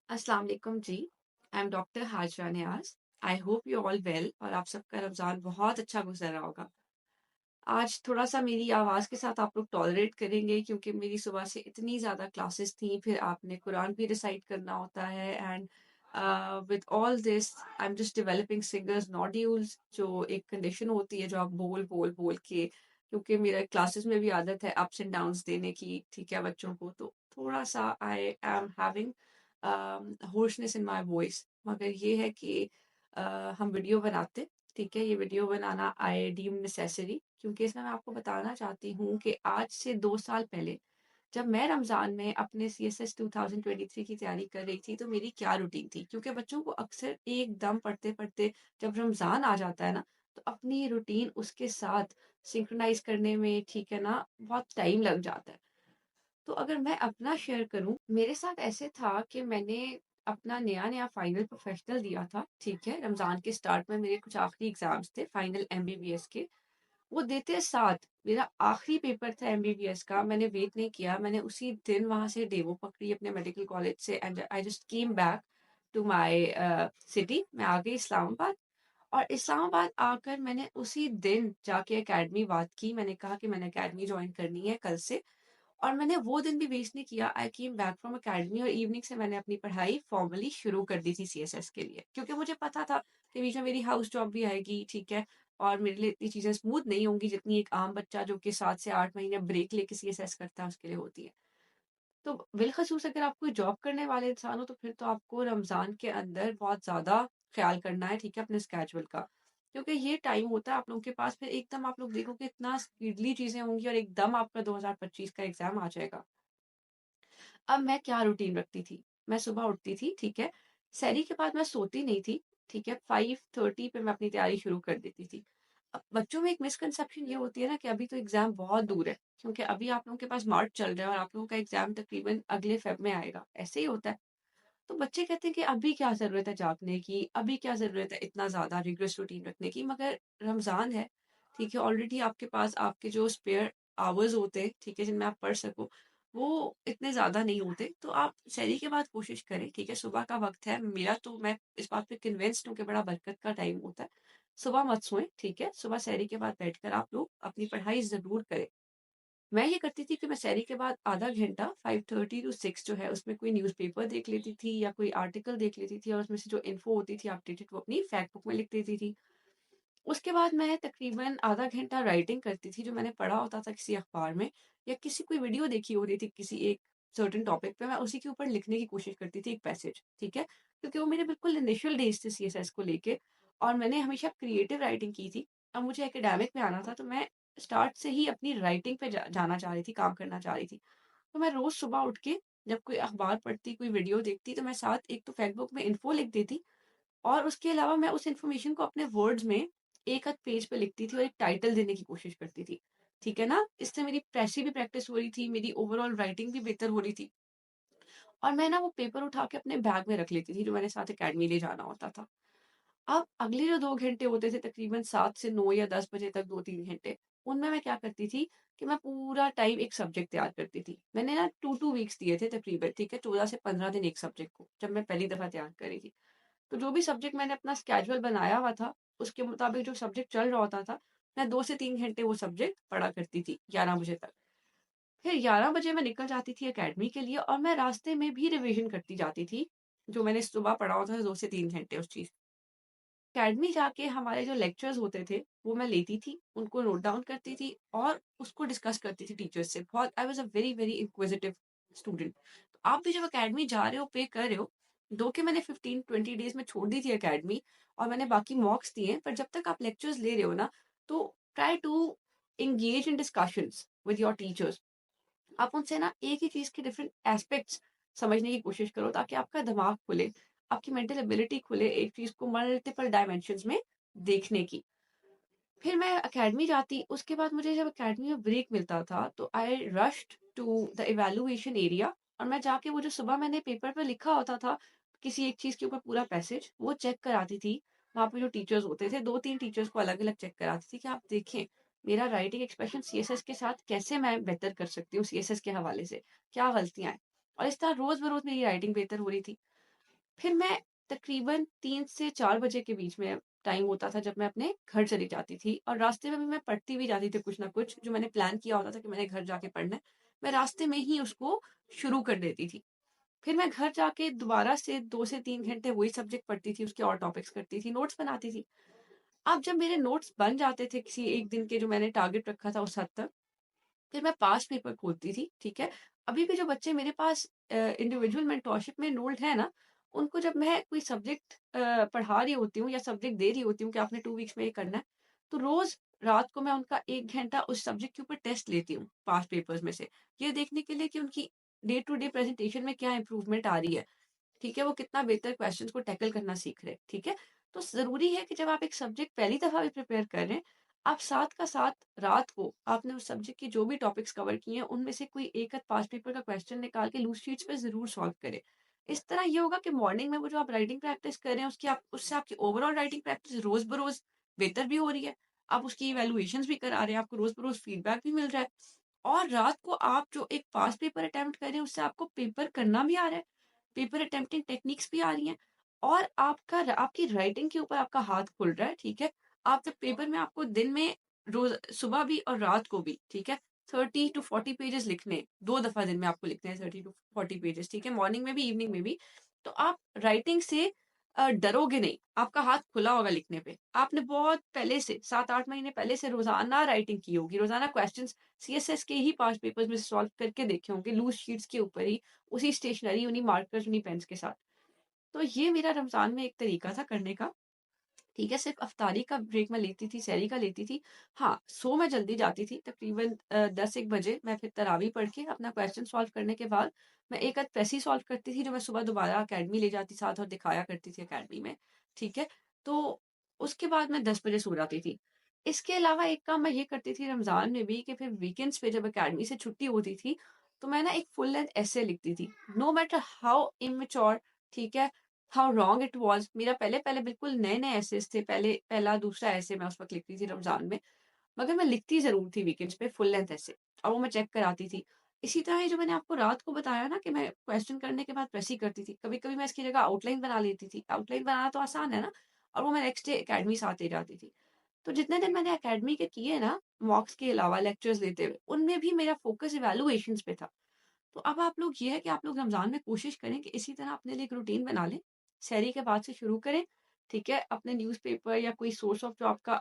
अस्सलाम वालेकुम जी। I am doctor Hajra Niaz. I hope you all well और आप सबका रमज़ान बहुत अच्छा गुज़र रहा होगा। आज थोड़ा-सा मेरी आवाज़ के साथ आप लोग टॉलरेट करेंगे क्योंकि मेरी सुबह से इतनी ज़्यादा क्लासेस थी, फिर आपने कुरान भी रिसाइट करना होता है and with all this I am just developing singers nodules जो एक कंडीशन होती है जो आप बोल के क्योंकि मेरे क्लासेस में भी आदत है अप्स एंड डाउन्स देने की, ठीक है, बच्चों को, तो थोड़ा-सा I am having hoarseness in my voice. मगर ये है कि हम वीडियो बनाते, ठीक है, ये वीडियो बनाना आई डीम नेसेसरी क्योंकि इसमें मैं आपको बताना चाहती हूँ कि आज से 2 साल पहले जब मैं रमज़ान में अपने सीएसएस 2023 की तैयारी कर रही थी, तो मेरी क्या रूटीन थी। क्योंकि बच्चों को अक्सर एकदम पढ़ते-पढ़ते जब रमज़ान आ जाता है ना, तो अपनी रूटीन उसके साथ सिंक्रोनाइज़ करने में, ठीक है ना, बहुत टाइम लग जाता है। तो अगर मैं अपना शेयर करूँ, मेरे साथ ऐसे था कि मैंने अपना नया-नया फाइनल प्रोफ़ेशनल दिया था, ठीक है? रमज़ान के स्टार्ट में मेरे कुछ आखिरी एग्ज़ाम्स थे फाइनल एमबीबीएस के। वो देते साथ मेरा आखिरी पेपर था एमबीबीएस का, मैंने वेट नहीं किया, मैंने उसी दिन वहाँ से डेमो पकड़ी अपने मेडिकल कॉलेज से and I just came back to my city. मैं आ गई इस्लामाबाद और इस्लामाबाद आकर मैंने उसी दिन जाके अकेडमी बात की। मैंने कहा कि मैंने अकेडमी जॉइन करनी है कल से और मैंने वो दिन भी वेस्ट नहीं किया। आई केम बैक फ्रॉम अकेडमी और इवनिंग से मैंने अपनी पढ़ाई फॉर्मली शुरू कर दी थी सीएसएस के लिए। क्योंकि मुझे पता था कि बीच में मेरी हाउस जॉब भी आएगी, ठीक है? और मेरे लिए इतनी चीज़ें स्मूथ नहीं होंगी जितनी एक आम बच्चा जो कि 7 से 8 महीने ब्रेक लेके सीएसएस करता है उसके लिए होती है। तो बिलख़सूस अगर आप कोई जॉब करने वाले इंसान हो तो फिर तो आपको रमज़ान के अंदर बहुत ज़्यादा ख़्याल करना है, ठीक है, अपने स्केड्यूल का। क्योंकि ये टाइम होता है आप लोगों के पास, फिर एकदम आप लोग देखोगे इतना स्पीडली चीज़ें होंगी और एकदम आपका 2025 का एग्ज़ाम आ जाएगा। अब मैं क्या रूटीन रखती थी, मैं सुबह उठती थी, ठीक है? सहरी के बाद मैं सोती नहीं थी, ठीक है? 5:30 पे मैं अपनी तैयारी शुरू कर देती थी। अब बच्चों में एक मिसकंसेप्शन ये होती है ना कि अभी तो एग्ज़ाम बहुत दूर है, क्योंकि अभी आप लोगों के पास मार्च चल रहा है और आप लोगों का एग्ज़ाम तकरीबन अगले फ़ेब में आएगा, ऐसे ही होता है। तो बच्चे कहते हैं कि अभी क्या ज़रूरत है जागने की, अभी क्या ज़रूरत है इतना ज़्यादा रिगरस रूटीन रखने की, मगर रमज़ान है, ठीक है? ऑलरेडी आपके पास आपके जो स्पेयर आवर्स होते हैं, ठीक है? जिनमें आप पढ़ सको, वो इतने ज़्यादा नहीं होते। तो आप सहरी के बाद कोशिश करें, ठीक है? सुबह का वक़्त है, मेरा तो मैं इस बात पे कन्विंस्ड हूँ कि बड़ा बरकत का टाइम होता है। सुबह मत सोएँ, ठीक है? सुबह सहरी के बाद बैठकर आप लोग अपनी पढ़ाई ज़रूर करें। मैं ये करती थी कि मैं सहरी के बाद आधा घंटा 5:30 टू 6 जो है उसमें कोई न्यूज़पेपर देख लेती थी या कोई आर्टिकल देख लेती थी और उसमें से जो इन्फो होती थी अपडेटेड वो अपनी फैक्ट बुक में लिख देती थी। उसके बाद मैं तकरीबन आधा घंटा राइटिंग करती थी जो मैंने पढ़ा होता था किसी अखबार में या किसी कोई वीडियो देखी होती थी किसी एक सर्टेन टॉपिक पे, मैं उसी के ऊपर लिखने की कोशिश करती थी एक पैसेज, ठीक है? क्योंकि वो मेरे बिल्कुल इनिशियल डेज़ थे सीएसएस को लेके और मैंने हमेशा क्रिएटिव राइटिंग की थी। अब मुझे एकेडमिक में आना था तो मैं स्टार्ट से ही अपनी राइटिंग पे जाना चाह रही थी, काम करना चाह रही थी। तो मैं रोज़ सुबह उठ के जब कोई अखबार पढ़ती, कोई वीडियो देखती तो मैं साथ एक तो फैक्ट बुक में इन्फो लिख देती और उसके अलावा मैं उस इन्फॉर्मेशन को अपने वर्ड्स में एक आध पेज पे लिखती थी और एक टाइटल देने की कोशिश करती थी। ठीक है ना? इससे मेरी वैसे भी प्रैक्टिस हो रही थी, मेरी ओवरऑल राइटिंग भी बेहतर हो रही थी और मैं ना वो पेपर उठा के अपने बैग में रख लेती थी जो मैंने साथ अकेडमी ले जाना होता था। अब अगले जो 2 घंटे होते थे तकरीबन 7 से 9 या 10 बजे तक 2-3 घंटे, उनमें मैं क्या करती थी कि मैं पूरा टाइम एक सब्जेक्ट तैयार करती थी। मैंने ना 2-2 वीक्स दिए थे तकरीबन, ठीक है? 14 से 15 दिन एक सब्जेक्ट को, जब मैं पहली दफ़ा तैयार कर रही थी। तो जो भी सब्जेक्ट मैंने अपना स्केड्यूल बनाया हुआ था, उसके मुताबिक जो सब्जेक्ट चल रहा होता था, मैं 2 से 3 घंटे वो सब्जेक्ट पढ़ा करती थी 11 बजे तक। फिर 11 बजे मैं निकल जाती थी अकेडमी के लिए और मैं रास्ते में भी रिविज़न करती जाती थी, जो मैंने सुबह पढ़ा होता था 2 से 3 घंटे उस चीज़। अकेडमी जाके हमारे जो लेक्चर्स होते थे, वो मैं लेती थी, उनको नोट डाउन करती थी और उसको डिस्कस करती थी टीचर्स से। बहुत I was a very, very inquisitive student. तो आप भी जब अकेडमी जा रहे हो, पे कर रहे हो, दो कि मैंने 15-20 डेज़ में छोड़ दी थी अकेडमी और मैंने बाकी मॉक्स दिए हैं, पर जब तक आप लेक्चर्स ले रहे हो ना, तो try to engage in discussions with your teachers. आप उनसे ना एक ही चीज़ के डिफरेंट एस्पेक्ट्स समझने की कोशिश करो ताकि आपका दिमाग खुले, आपकी मेंटल एबिलिटी खुले एक चीज़ को मल्टीपल डायमेंशंस में देखने की। फिर मैं अकेडमी जाती, उसके बाद मुझे जब अकेडमी में ब्रेक मिलता था, तो I rushed to the evaluation area और मैं जाके वो जो सुबह मैंने पेपर पे लिखा होता था, किसी एक चीज़ के ऊपर पूरा पैसेज, वो चेक कराती थी। वहाँ पे जो टीचर्स होते थे, 2-3 टीचर्स को अलग-अलग चेक कराती थी कि आप देखें, मेरा राइटिंग एक्सप्रेशन सीएसएस के साथ कैसे मैं बेहतर कर सकती हूँ सीएसएस के हवाले से, क्या गलतियाँ हैं? और इस तरह रोज़-बरोज़ मेरी राइटिंग बेहतर हो रही थी। फिर मैं तकरीबन 3 से 4 बजे के बीच में टाइम होता था जब मैं अपने घर चली जाती थी, और रास्ते में भी मैं पढ़ती भी जाती थी कुछ ना कुछ, जो मैंने प्लान किया होता था कि मैंने घर जाके पढ़ना है, मैं रास्ते में ही उसको शुरू कर देती थी। फिर मैं घर जाके दोबारा से 2 से 3 घंटे वही सब्जेक्ट पढ़ती थी, उसके और टॉपिक्स करती थी, नोट्स बनाती थी। अब जब मेरे नोट्स बन जाते थे किसी एक दिन के जो मैंने टारगेट रखा था उस हद तक, फिर मैं पास्ट पेपर खोलती थी, ठीक है? अभी भी जो बच्चे मेरे पास इंडिविजुअल मेंटोरशिप में एनरोल्ड हैं ना, उनको जब मैं कोई सब्जेक्ट पढ़ा रही होती हूँ या सब्जेक्ट दे रही होती हूँ कि आपने 2 वीक्स में ये करना है, तो रोज़ रात को मैं उनका 1 घंटा उस सब्जेक्ट के ऊपर टेस्ट लेती हूँ, पास्ट पेपर्स में से। ये देखने के लिए कि उनकी डे टू डे प्रेज़ेंटेशन में क्या इम्प्रूवमेंट आ रही है। ठीक है? वो कितना बेहतर क्वेश्चंस को टैकल करना सीख रहे हैं, ठीक है? तो ज़रूरी है कि जब आप एक सब्जेक्ट पहली दफ़ा भी प्रिपेयर कर रहे हैं, आप साथ का साथ रात को आपने उस सब्जेक्ट की जो भी टॉपिक्स कवर किए हैं, उनमें से कोई एक आध पास्ट पेपर का क्वेश्चन निकाल के लूज़ शीट्स पे ज़रूर सॉल्व करें। इस तरह ये होगा कि मॉर्निंग में वो जो आप राइटिंग प्रैक्टिस कर रहे हैं, उसकी आप उससे आपकी ओवरऑल राइटिंग प्रैक्टिस रोज़-ब-रोज़ बेहतर भी हो रही है। आप उसकी इवैल्यूएशंस भी करा रहे हैं, आपको रोज़-ब-रोज़ फीडबैक भी मिल रहा है, और रात को आप जो एक पास्ट पेपर अटेम्प्ट कर रहे हैं, उससे आपको पेपर करना भी आ रहा है। पेपर अटेम्प्टिंग टेक्निक्स भी आ रही हैं, और आपकी राइटिंग के ऊपर आपका हाथ खुल रहा है, ठीक है? आप जब पेपर में आपको दिन में रोज़ सुबह भी और रात को भी, ठीक है? 30 टू 40 पेजेज़ लिखने हैं, 2 दफ़ा दिन में आपको लिखने हैं 30 टू 40 पेजेज़, ठीक है? मॉर्निंग में भी, इवनिंग में भी। तो आप राइटिंग से डरोगे नहीं, आपका हाथ खुला होगा लिखने पे। आपने बहुत पहले से 7-8 महीने पहले से रोज़ाना राइटिंग की होगी, रोज़ाना क्वेश्चन्स सीएसएस के ही पास्ट पेपर्स में सॉल्व करके देखे होंगे, लूज़ शीट्स के ऊपर ही, उसी स्टेशनरी, उन्हीं मार्कर्स, उन्हीं पेन्स के साथ। तो ये मेरा रमज़ान में एक तरीका था करने का, ठीक है? सिर्फ़ अफ्तारी का ब्रेक मैं लेती थी, सहरी का लेती थी। हाँ, सो मैं जल्दी जाती थी, तकरीबन 10-1 बजे मैं फिर तरावी पढ़ के अपना क्वेश्चन सॉल्व करने के बाद, मैं एक आध प्रेसी सॉल्व करती थी, जो मैं सुबह दोबारा अकेडमी ले जाती साथ और दिखाया करती थी अकेडमी में, ठीक है? तो उसके बाद मैं 10 बजे सो जाती थी। इसके अलावा एक काम मैं ये करती थी रमज़ान में भी, कि फिर वीकेंड्स पे जब अकेडमी से छुट्टी होती थी, तो मैं ना एक फुल लेंथ एसे लिखती थी। नो मैटर हाउ इमैच्योर, ठीक है? हाउ रॉन्ग इट वाज़, मेरा पहले-पहले बिल्कुल नए-नए एसेज़ थे, पहला दूसरा एसे मैं उस वक़्त लिखती थी रमज़ान में, मगर मैं लिखती ज़रूर थी वीकेंड्स पे फुल लेंथ एसे, और वो मैं चेक कराती थी। इसी तरह ये जो मैंने आपको रात को बताया ना कि मैं क्वेश्चन करने के बाद प्रेसी करती थी, कभी-कभी मैं इसकी जगह आउटलाइन बना लेती थी। आउटलाइन बनाना तो आसान है ना, और वो मैं नेक्स्ट डे अकेडमी साथ ले जाती थी। तो जितने दिन मैंने अकेडमी के किए ना, मॉक्स के अलावा लेक्चर्स लेते हुए, उनमें भी मेरा फ़ोकस इवैल्यूएशंस पे था। तो अब आप लोग ये है कि आप लोग रमज़ान में कोशिश करें कि इसी तरह अपने लिए एक रूटीन बना लें। सहरी के बाद से शुरू करें, ठीक है? अपने न्यूज़पेपर या कोई सोर्स ऑफ जो आपका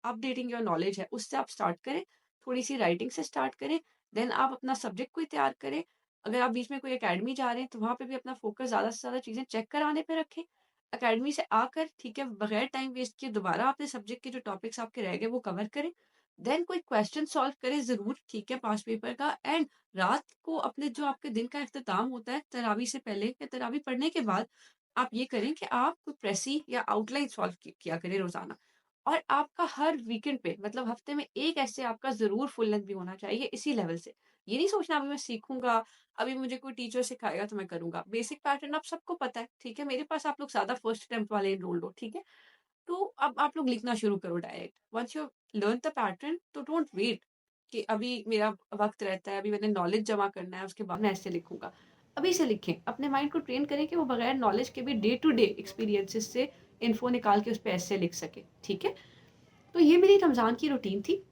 अपडेटिंग योर नॉलेज है, उससे आप स्टार्ट करें। थोड़ी-सी राइटिंग से स्टार्ट करें, देन आप अपना सब्जेक्ट कोई तैयार करें। अगर आप बीच में कोई अकेडमी जा रहे हैं, तो वहाँ पे भी अपना फ़ोकस ज़्यादा से ज़्यादा चीज़ें चेक कराने पे रखें। अकेडमी से आकर, ठीक है, बगैर टाइम वेस्ट किए दोबारा अपने सब्जेक्ट के जो टॉपिक्स आपके रह गए, वो कवर करें। देन कोई क्वेश्चन सॉल्व करें ज़रूर, ठीक है, पास्ट पेपर का, एंड रात को अपने जो आपके दिन का इख्तिताम होता है तरावी से पहले या तरावी पढ़ने के बाद, आप ये करें कि आप कोई प्रेसी या आउटलाइन सॉल्व किया करें रोज़ाना। और आपका हर वीकेंड पे, मतलब हफ्ते में एक ऐसे आपका ज़रूर फुल लेंथ भी होना चाहिए इसी लेवल से। ये नहीं सोचना अभी मैं सीखूँगा, अभी मुझे कोई टीचर सिखाएगा तो मैं करूँगा। बेसिक पैटर्न आप सबको पता है, ठीक है? मेरे पास आप लोग ज़्यादा फर्स्ट अटेम्प्ट वाले एनरोल्ड हो, ठीक है? तो अब आप लोग लिखना शुरू करो direct. Once you learn the pattern, तो डोंट वेट कि अभी मेरा वक़्त रहता है, अभी मैंने नॉलेज जमा करना है, उसके बाद मैं ऐसे लिखूँगा। अभी से लिखें, अपने माइंड को ट्रेन करें कि वो बगैर नॉलेज के भी डे टू डे एक्सपीरियंसेस से इन्फो निकाल के उस पे ऐसे लिख सके, ठीक है? तो ये मेरी रमज़ान की रूटीन थी।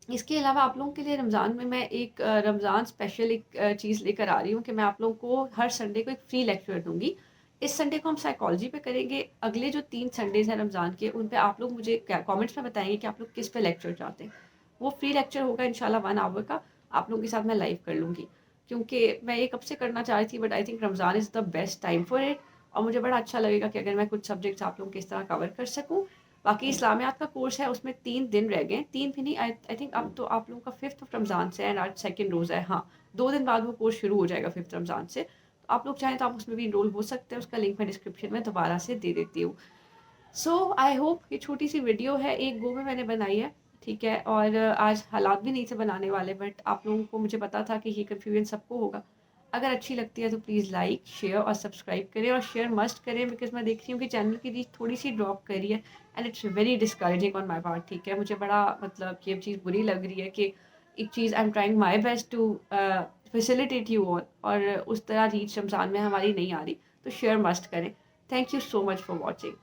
इसके अलावा आप लोगों के लिए रमज़ान में मैं एक रमज़ान स्पेशल एक चीज़ लेकर आ रही हूँ कि मैं आप लोगों को हर संडे को एक फ्री लेक्चर दूँगी। इस संडे को हम साइकोलॉजी पे करेंगे। अगले जो 3 संडेज़ हैं रमज़ान के, उन पे आप लोग मुझे क्या कमेंट्स में बताएँगे कि आप लोग किस पे लेक्चर चाहते हैं। वो फ्री लेक्चर होगा इंशाल्लाह 1 आवर का, आप लोगों के साथ मैं लाइव कर लूँगी। क्योंकि मैं ये कब से करना चाह रही थी, but I think Ramzan is the best time for it, और मुझे बड़ा अच्छा लगेगा कि अगर मैं कुछ सब्जेक्ट्स आप लोगों के इस तरह कवर कर सकूँ। बाकी इस्लामियात का कोर्स है, उसमें 3 दिन रह गए हैं, 3 भी नहीं, आई थिंक अब तो आप लोगों का 5th ऑफ रमज़ान से है, एंड आज सेकंड रोज़ा है, हाँ, 2 दिन बाद वो कोर्स शुरू हो जाएगा 5th रमज़ान से। तो आप लोग चाहें तो आप उसमें भी इनरोल हो सकते हैं, उसका लिंक मैं डिस्क्रिप्शन में दोबारा से दे देती हूँ। सो आई होप ये छोटी-सी वीडियो है, एक गो में मैंने बनाई है, ठीक है? और आज हालात भी नहीं थे बनाने वाले, बट आप लोगों को मुझे पता था कि ये कन्फ्यूजन सबको होगा। अगर अच्छी लगती है तो प्लीज़ लाइक, शेयर और सब्सक्राइब करें, और शेयर मस्ट करें, बिकॉज़ मैं देख रही हूँ कि चैनल की रीच थोड़ी-सी ड्रॉप कर रही है, and it's very discouraging on my part, ठीक है? मुझे बड़ा, मतलब ये चीज़ बुरी लग रही है कि एक चीज़ I am trying my best to facilitate you all, और उस तरह रीच रमज़ान में हमारी नहीं आ रही, तो शेयर मस्ट करें। Thank you so much for watching.